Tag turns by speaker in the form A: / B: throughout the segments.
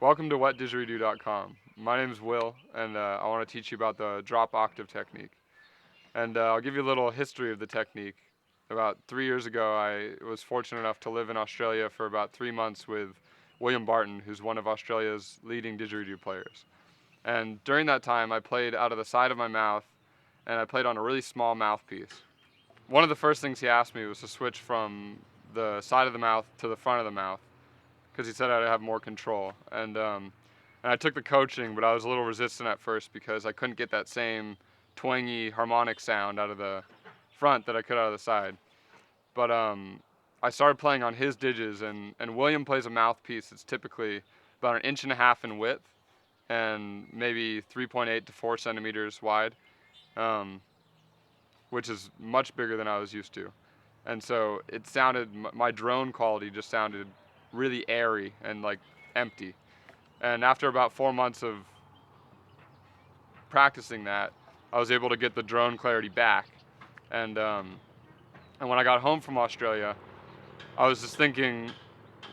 A: Welcome to Didgeridoo.com. My name is Will, and I want to teach you about the drop octave technique. And I'll give you a little history of the technique. About 3 years ago, I was fortunate enough to live in Australia for about 3 months with William Barton, who's one of Australia's leading didgeridoo players. And during that time, I played out of the side of my mouth, and I played on a really small mouthpiece. One of the first things he asked me was to switch from the side of the mouth to the front of the mouth, because he said I'd have more control. And I took the coaching, but I was a little resistant at first because I couldn't get that same twangy harmonic sound out of the front that I could out of the side. But I started playing on his didges, and William plays a mouthpiece that's typically about 1.5 inches in width and maybe 3.8 to 4 centimeters wide, which is much bigger than I was used to. And so it sounded, my drone quality just sounded really airy and like empty. And after about 4 months of practicing that, I was able to get the drone clarity back. And when I got home from Australia, I was just thinking,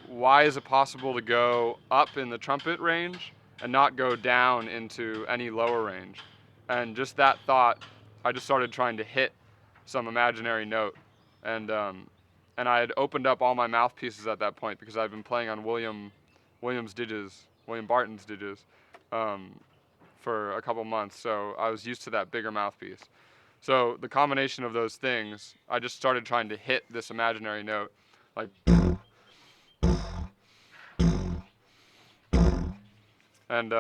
A: why is it possible to go up in the trumpet range and not go down into any lower range? And just that thought, I just started trying to hit some imaginary note. And I had opened up all my mouthpieces at that point because I've been playing on William Barton's didges, for a couple months, so I was used to that bigger mouthpiece. So the combination of those things, I just started trying to hit this imaginary note, like, and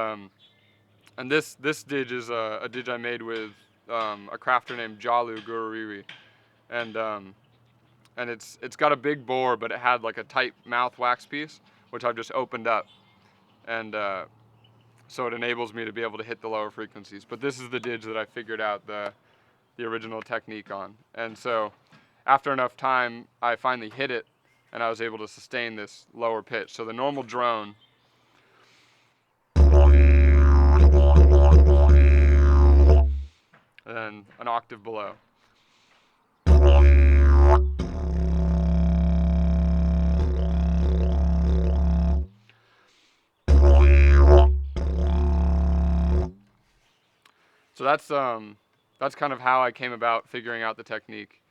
A: this didge is a didge I made with a crafter named Jalu Gururiri, and it's got a big bore, but it had like a tight mouth wax piece, which I've just opened up, and so it enables me to be able to hit the lower frequencies. But this is the didge that I figured out the original technique on, and so after enough time, I finally hit it, and I was able to sustain this lower pitch. So the normal drone, and then an octave below. So that's kind of how I came about figuring out the technique.